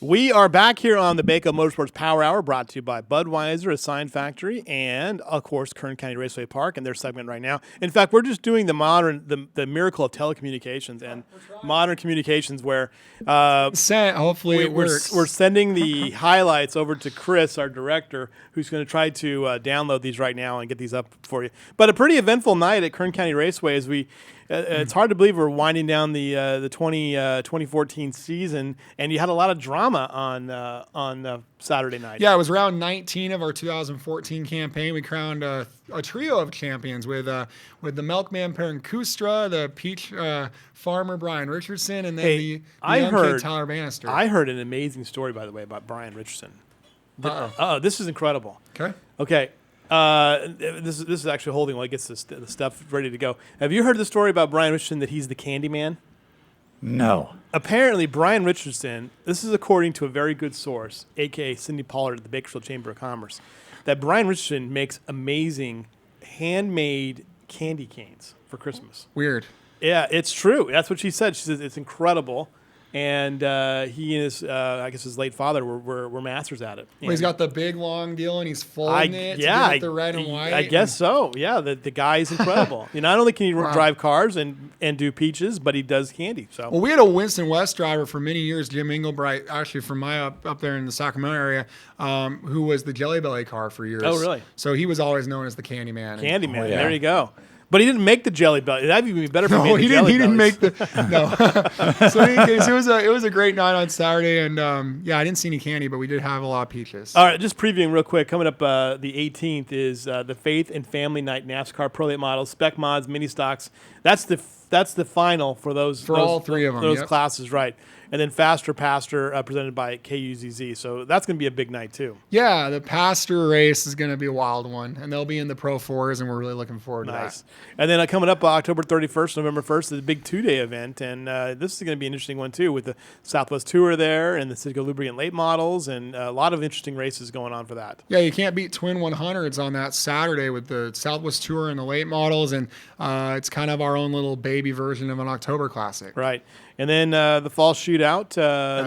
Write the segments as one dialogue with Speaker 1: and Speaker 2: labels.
Speaker 1: We are back here on the Baco Motorsports Power Hour, brought to you by Budweiser, Assign Factory, and, of course, Kern County Raceway Park and their segment right now. In fact, we're just doing the miracle of telecommunications and modern communications where
Speaker 2: hopefully it works.
Speaker 1: We're sending the highlights over to Chris, our director, who's going to try to download these right now and get these up for you. But a pretty eventful night at Kern County Raceway as we it's hard to believe we're winding down the 2014 season, and you had a lot of drama on Saturday night.
Speaker 2: Yeah, it was round 19 of our 2014 campaign. We crowned a trio of champions with the Milkman Perrin Kustra, the Peach Farmer Brian Richardson, and then the MK Tyler Bannister.
Speaker 1: I heard an amazing story, by the way, about Brian Richardson. This is incredible. Okay. This is actually holding while he gets the stuff ready to go. Have you heard the story about Brian Richardson that he's the Candyman?
Speaker 3: No.
Speaker 1: Apparently, Brian Richardson, this is according to a very good source, a.k.a. Cindy Pollard at the Bakersfield Chamber of Commerce, that Brian Richardson makes amazing handmade candy canes for Christmas.
Speaker 2: Weird.
Speaker 1: Yeah, it's true. That's what she said. She says it's incredible. And he and his, I guess his late father were masters at it.
Speaker 2: Well, he's got the big long deal, and he's folding it to get the red and white.
Speaker 1: I guess so. Yeah, the guy is incredible. Not only can he drive cars and do peaches, but he does candy. So
Speaker 2: well, we had a Winston West driver for many years, Jim Inglebright, actually from my up there in the Sacramento area, who was the Jelly Belly car for years.
Speaker 1: Oh, really?
Speaker 2: So he was always known as the Candyman.
Speaker 1: Candyman. There you go. But he didn't make the Jelly Belly. That'd even be better if he made the Jelly Bellies.
Speaker 2: He didn't make the So in any case, it was a great night on Saturday, and I didn't see any candy, but we did have a lot of peaches.
Speaker 1: All right, just previewing real quick. Coming up the 18th is the Faith and Family Night NASCAR Pro Late Models, Spec Mods, Mini Stocks. That's the final for those
Speaker 2: all three of them.
Speaker 1: Those classes, right? And then Faster Pastor presented by KUZZ. So that's going to be a big night too.
Speaker 2: Yeah, the Pastor race is going to be a wild one, and they'll be in the Pro 4s, and we're really looking forward to that.
Speaker 1: And then coming up October 31st, November 1st, is a big two-day event, and this is going to be an interesting one too, with the Southwest Tour there and the Citgo Lubricant Late Models, and a lot of interesting races going on for that.
Speaker 2: Yeah, you can't beat Twin 100s on that Saturday with the Southwest Tour and the Late Models, and it's kind of our own little baby version of an October Classic.
Speaker 1: Right. And then the fall shootout,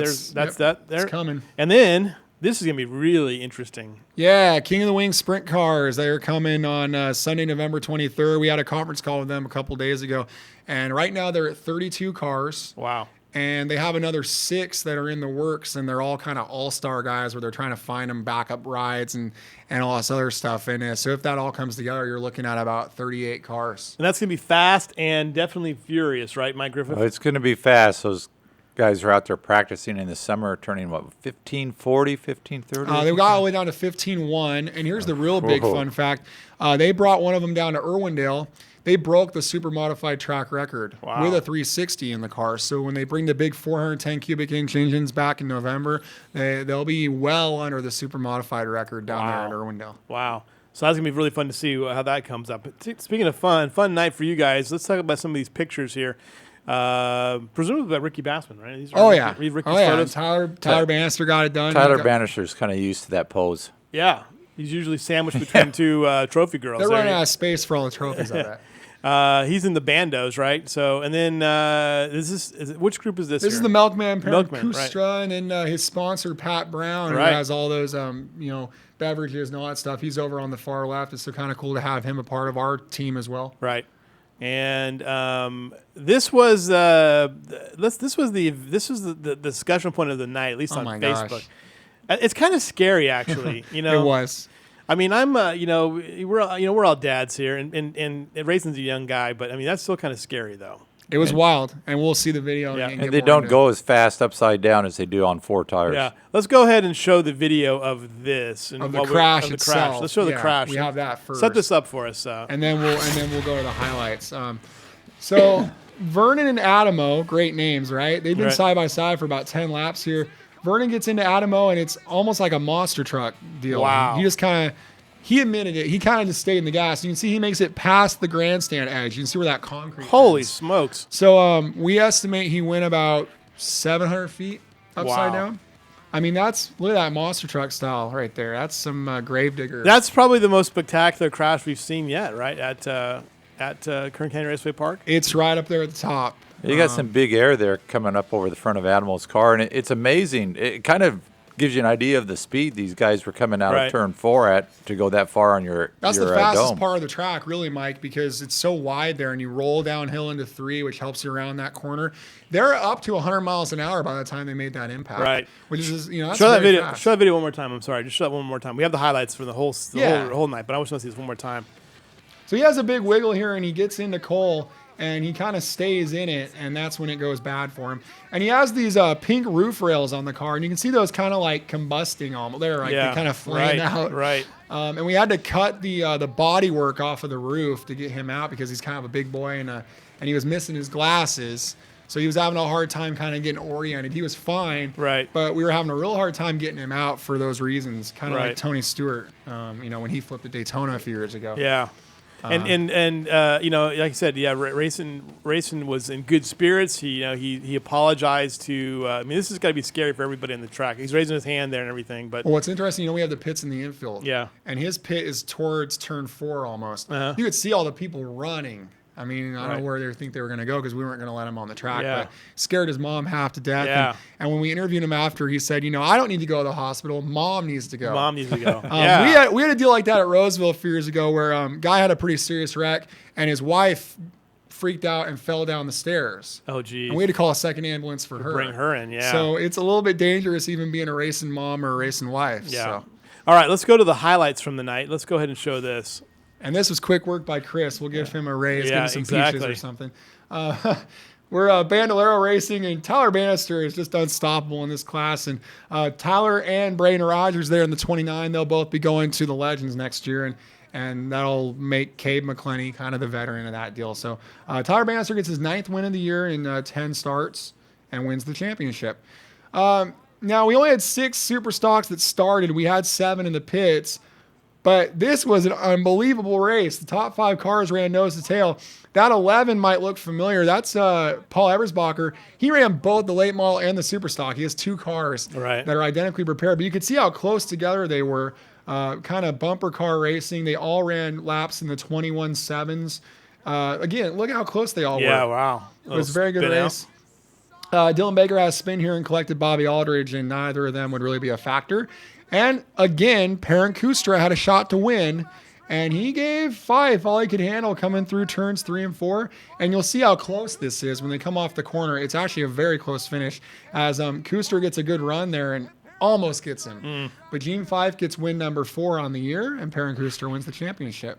Speaker 2: it's coming.
Speaker 1: And then this is going to be really interesting.
Speaker 2: Yeah, King of the Wing sprint cars. They are coming on Sunday, November 23rd. We had a conference call with them a couple days ago. And right now they're at 32 cars.
Speaker 1: Wow.
Speaker 2: And they have another 6 that are in the works, and they're all kind of all-star guys where they're trying to find them backup rides and all this other stuff. And so if that all comes together, you're looking at about 38 cars.
Speaker 1: And that's going to be fast and definitely furious, right, Mike Griffith?
Speaker 3: Well, it's going to be fast. Those guys are out there practicing in the summer, turning, 1540, 1530?
Speaker 2: They got all the way down to 15.1. And here's the real big fun fact. They brought one of them down to Irwindale. They broke the super modified track record with a 360 in the car. So when they bring the big 410 cubic inch engines back in November, they'll be well under the super modified record down there in Irwindale.
Speaker 1: Wow. So that's going to be really fun to see how that comes up. But speaking of fun night for you guys, let's talk about some of these pictures here. Presumably by Ricky Bassman, right?
Speaker 2: Ricky's
Speaker 1: photos.
Speaker 2: Tyler Bannister got it done.
Speaker 3: Tyler Bannister's kind of used to that pose.
Speaker 1: Yeah. He's usually sandwiched between two trophy girls.
Speaker 2: They're running out of space for all the trophies, I bet.
Speaker 1: He's in the bandos, right? So, and then which group is this?
Speaker 2: This is the Milkman
Speaker 1: right.
Speaker 2: Kustra, and then his sponsor Pat Brown, who has all those beverages and all that stuff. He's over on the far left. It's so kind of cool to have him a part of our team as well.
Speaker 1: Right. And this was the discussion point of the night, at least on Facebook. Gosh. It's kind of scary, actually.
Speaker 2: It was.
Speaker 1: I mean, we're all dads here, and Racin's a young guy, but I mean that's still kind of scary though.
Speaker 2: It was wild, and we'll see the video.
Speaker 1: Yeah.
Speaker 3: And they don't go as fast upside down as they do on 4 tires.
Speaker 1: Yeah, let's go ahead and show the video of this and
Speaker 2: of the crash itself.
Speaker 1: Let's show the crash.
Speaker 2: We have that first.
Speaker 1: Set this up for us,
Speaker 2: and then we'll go to the highlights. So Vernon and Adamo, great names, right? They've been side by side for about 10 laps here. Vernon gets into Adamo, and it's almost like a monster truck deal.
Speaker 1: Wow.
Speaker 2: He just he admitted it. He kind of just stayed in the gas. You can see he makes it past the grandstand edge. You can see where that concrete
Speaker 1: Holy
Speaker 2: ends.
Speaker 1: smokes.
Speaker 2: So we estimate he went about 700 feet upside down. I mean, look at that monster truck style right there. That's some grave digger.
Speaker 1: That's probably the most spectacular crash we've seen yet, right? At at Kern County Raceway Park?
Speaker 2: It's right up there at the top.
Speaker 3: You got some big air there coming up over the front of Adamo's car, and it's amazing. It kind of gives you an idea of the speed these guys were coming out of turn 4 to go that far on your
Speaker 2: That's
Speaker 3: your,
Speaker 2: the fastest
Speaker 3: dome.
Speaker 2: part of the track, really, Mike, because it's so wide there, and you roll downhill into 3, which helps you around that corner. They're up to 100 miles an hour by the time they made that impact.
Speaker 1: Right.
Speaker 2: Which is, that's
Speaker 1: show that
Speaker 2: very
Speaker 1: video.
Speaker 2: fast.
Speaker 1: Show that video one more time. I'm sorry. Just show that one more time. We have the highlights for the whole night, but I just want to see this one more time.
Speaker 2: So he has a big wiggle here, and he gets into Cole, and he kind of stays in it, and that's when it goes bad for him. And he has these pink roof rails on the car, and you can see those kind of like combusting almost. They're like they kind of flame out.
Speaker 1: Right.
Speaker 2: And we had to cut the body work off of the roof to get him out because he's kind of a big boy, and he was missing his glasses. So he was having a hard time kind of getting oriented. He was fine,
Speaker 1: right?
Speaker 2: But we were having a real hard time getting him out for those reasons, kind of like Tony Stewart, when he flipped at Daytona a few years ago.
Speaker 1: Yeah. And like I said, Racin was in good spirits. He apologized to. This has got to be scary for everybody in the track. He's raising his hand there and everything. But
Speaker 2: what's interesting, we have the pits in the infield.
Speaker 1: Yeah.
Speaker 2: And his pit is towards turn 4 almost.
Speaker 1: Uh-huh.
Speaker 2: You could see all the people running. I don't know where they think they were going to go because we weren't going to let him on the track.
Speaker 1: Yeah.
Speaker 2: But scared his mom half to death.
Speaker 1: Yeah.
Speaker 2: And when we interviewed him after, he said, I don't need to go to the hospital. Mom needs to go.
Speaker 1: Mom needs to go.
Speaker 2: We had a deal like that at Roseville a few years ago where guy had a pretty serious wreck and his wife freaked out and fell down the stairs.
Speaker 1: Oh, geez.
Speaker 2: And we had to call a second ambulance for her.
Speaker 1: Bring her in, yeah.
Speaker 2: So it's a little bit dangerous even being a racing mom or a racing wife.
Speaker 1: Yeah.
Speaker 2: So.
Speaker 1: All right, let's go to the highlights from the night. Let's go ahead and show this.
Speaker 2: And this was quick work by Chris. We'll give him a raise, give him some peaches or something. We're Bandolero Racing, and Tyler Bannister is just unstoppable in this class. And Tyler and Braden Rogers there in the 29, they'll both be going to the Legends next year. And that'll make Cabe McClenny kind of the veteran of that deal. So Tyler Bannister gets his 9th win of the year in 10 starts and wins the championship. Now, we only had 6 super stocks that started. We had 7 in the pits. But this was an unbelievable race. The top 5 cars ran nose to tail. That 11 might look familiar. That's Paul Ebersbacher. He ran both the late model and the super stock. He has 2 cars that are identically prepared. But you could see how close together they were. Kind of bumper car racing. They all ran laps in the 21.7s. Again, look how close they all were.
Speaker 1: Yeah, wow.
Speaker 2: It was a very good race. Dylan Baker has spin here and collected Bobby Aldridge, and neither of them would really be a factor. And again, Perrin Kustra had a shot to win, and he gave 5 all he could handle coming through turns 3 and 4. And you'll see how close this is when they come off the corner. It's actually a very close finish as Kustra gets a good run there and almost gets him. But Gene Fife gets win number 4 on the year, and Perrin Kustra wins the championship.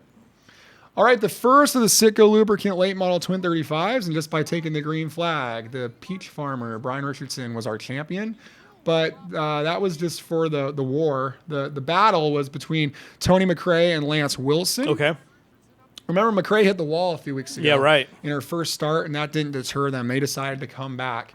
Speaker 2: All right, the first of the Citgo Lubricant late model Twin 35s, and just by taking the green flag, the Peach Farmer, Brian Richardson, was our champion. But that was just for the war. The battle was between Tony McRae and Lance Wilson.
Speaker 1: Okay.
Speaker 2: Remember, McRae hit the wall a few weeks ago.
Speaker 1: Yeah, right.
Speaker 2: In her first start, and that didn't deter them. They decided to come back.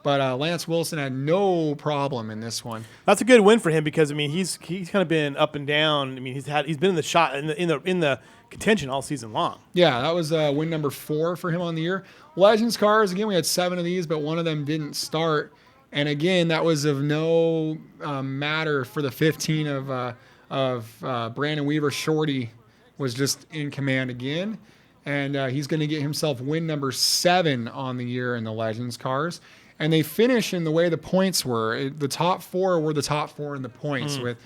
Speaker 2: But Lance Wilson had no problem in this one.
Speaker 1: That's a good win for him because he's kind of been up and down. He's been in the shot in the contention all season long.
Speaker 2: Yeah, that was win number 4 for him on the year. Legends cars, again, we had 7 of these, but one of them didn't start. And again, that was of no matter for the 15 of Brandon Weaver. Shorty was just in command again. And he's going to get himself win number 7 on the year in the Legends cars. And they finish in the way the points were. The top 4 were the top 4 in the points with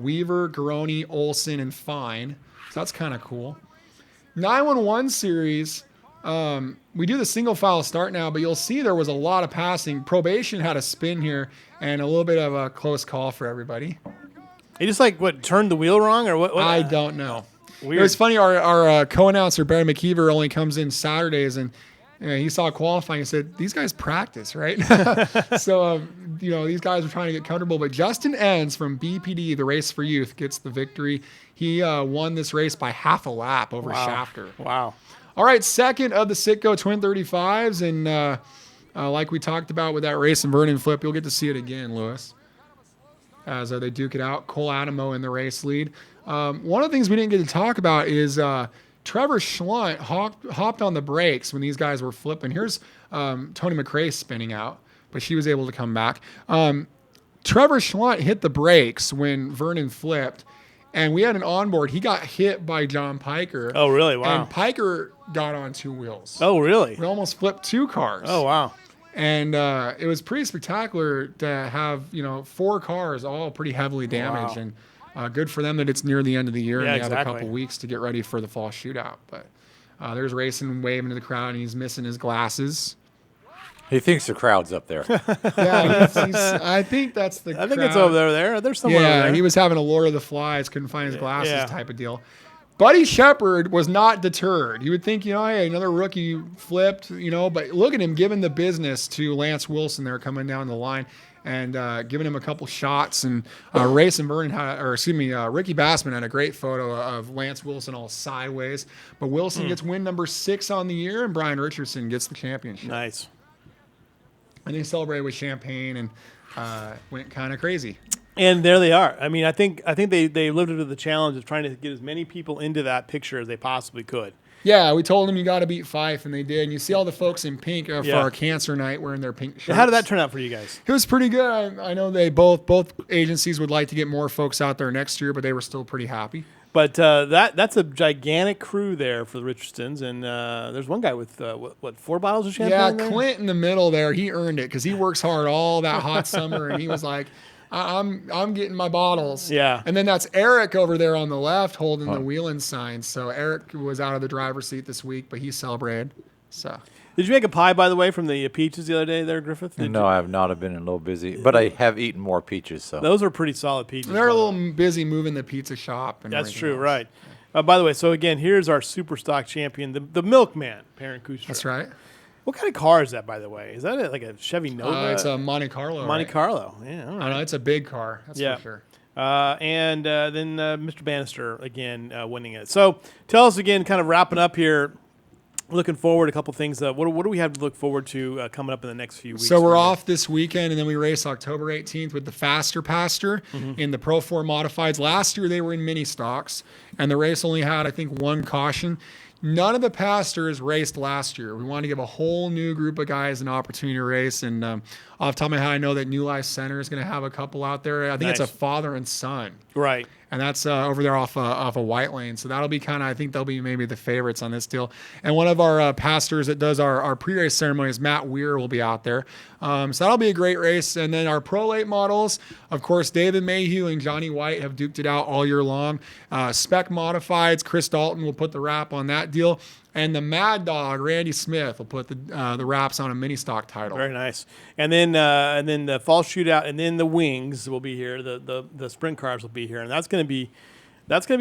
Speaker 2: Weaver, Garoni, Olson, and Fine. So that's kind of cool. 911 series. We do the single file start now, but you'll see there was a lot of passing. Probation had a spin here and a little bit of a close call for everybody.
Speaker 1: He just turned the wheel wrong or what?
Speaker 2: I don't know.
Speaker 1: Weird.
Speaker 2: It was funny. Our co-announcer Barry McKeever only comes in Saturdays, and he saw qualifying and said, "These guys practice, right?" So these guys were trying to get comfortable. But Justin Enns from BPD, the Race for Youth, gets the victory. He won this race by half a lap over Shafter.
Speaker 1: Wow.
Speaker 2: All right, second of the Citgo Twin 35s, and like we talked about with that Racin Vernon flip, you'll get to see it again, Lewis, as they duke it out. Cole Adamo in the race lead. One of the things we didn't get to talk about is Trevor Schlunt hopped on the brakes when these guys were flipping. Here's Tony McRae spinning out, but she was able to come back. Trevor Schlunt hit the brakes when Vernon flipped, And we had an onboard. He got hit by John Piker.
Speaker 1: Oh, really? Wow.
Speaker 2: And Piker got on 2 wheels.
Speaker 1: Oh, really?
Speaker 2: We almost flipped 2 cars.
Speaker 1: Oh, wow.
Speaker 2: And it was pretty spectacular to have, 4 cars all pretty heavily damaged.
Speaker 1: Wow.
Speaker 2: And good for them that it's near the end of the year and they have a
Speaker 1: exactly.
Speaker 2: couple weeks to get ready for the fall shootout. But there's Racin waving to the crowd, and he's missing his glasses.
Speaker 3: He thinks the crowd's up there.
Speaker 2: Yeah, I think that's the
Speaker 1: I think
Speaker 2: crowd.
Speaker 1: it's over there. There's somewhere over
Speaker 2: Yeah,
Speaker 1: there.
Speaker 2: he was having a Lord of the Flies, couldn't find his glasses
Speaker 1: Yeah.
Speaker 2: type of deal. Buddy Shepard was not deterred. You would think, hey, another rookie flipped, but look at him giving the business to Lance Wilson there coming down the line and giving him a couple shots. And Ricky Bassman had a great photo of Lance Wilson all sideways. But Wilson gets win number 6 on the year, and Brian Richardson gets the championship.
Speaker 1: Nice.
Speaker 2: And they celebrated with champagne and went kind of crazy.
Speaker 1: And there they are. I mean, I think they lived up to the challenge of trying to get as many people into that picture as they possibly could.
Speaker 2: Yeah, we told them you got to beat Fife, and they did. And you see all the folks in pink for our cancer night wearing their pink shirts.
Speaker 1: How did that turn out for you guys?
Speaker 2: It was pretty good. I know they both agencies would like to get more folks out there next year, but they were still pretty happy.
Speaker 1: But that's a gigantic crew there for the Richardsons, and there's one guy with 4 bottles of champagne.
Speaker 2: Yeah,
Speaker 1: there?
Speaker 2: Clint in the middle there, he earned it because he works hard all that hot summer, and he was like, I'm getting my bottles.
Speaker 1: Yeah.
Speaker 2: And then that's Eric over there on the left holding the wheeling sign. So Eric was out of the driver's seat this week, but he celebrated. So.
Speaker 1: Did you make a pie, by the way, from the peaches the other day there, Griffith?
Speaker 3: No, I have not. I've been a little busy, but I have eaten more peaches. So
Speaker 1: those are pretty solid peaches.
Speaker 2: They're a little busy moving the pizza shop. And
Speaker 1: That's true,
Speaker 2: else.
Speaker 1: right. By the way, so again, here's our super stock champion, the milkman, Perrin Kustra.
Speaker 2: That's right.
Speaker 1: What kind of car is that, by the way? Is that like a Chevy Nova?
Speaker 2: It's a Monte Carlo.
Speaker 1: Monte
Speaker 2: right?
Speaker 1: Carlo. Yeah, all right.
Speaker 2: I know it's a big car. That's for sure.
Speaker 1: And then Mr. Bannister again winning it. So tell us again, kind of wrapping up here. Looking forward, a couple things. What do we have to look forward to coming up in the next few weeks?
Speaker 2: So we're off this weekend, and then we race October 18th with the Faster Pastor in the Pro 4 Modifieds. Last year they were in mini stocks, and the race only had, I think, 1 caution. None of the pastors raced last year. We wanted to give a whole new group of guys an opportunity to race. And off the top of my head, I know that New Life Center is going to have a couple out there. I think it's a father and son.
Speaker 1: Right.
Speaker 2: And that's over there off a white lane. So that'll be I think they'll be maybe the favorites on this deal. And one of our pastors that does our pre-race ceremonies, Matt Weir, will be out there. So that'll be a great race. And then our Pro Late models, of course, David Mayhew and Johnny White have duked it out all year long. Spec Modifieds, Chris Dalton will put the wrap on that deal. And the Mad Dog, Randy Smith, will put the wraps on a mini stock title.
Speaker 1: Very nice. And then the fall shootout, and then the wings will be here. The sprint cars will be here, and that's going to be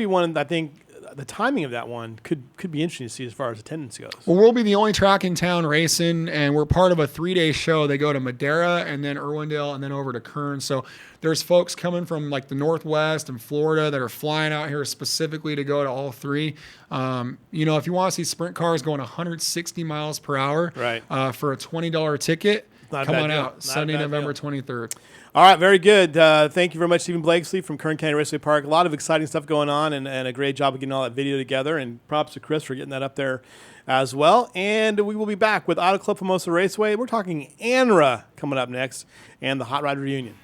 Speaker 1: one. I think the timing of that one could be interesting to see as far as attendance goes.
Speaker 2: Well, we'll be the only track in town racing, and we're part of a 3-day show. They go to Madera and then Irwindale and then over to Kern. So there's folks coming from like the Northwest and Florida that are flying out here specifically to go to all 3. If you want to see sprint cars going 160 miles per hour
Speaker 1: right.
Speaker 2: For a $20 ticket, come on out. Sunday, November 23rd.
Speaker 1: All right, very good. Thank you very much, Steven Blakesley from Kern County Raceway Park. A lot of exciting stuff going on, and a great job of getting all that video together. And props to Chris for getting that up there as well. And we will be back with Auto Club Famosa Raceway. We're talking ANRA coming up next, and the Hot Rod Reunion.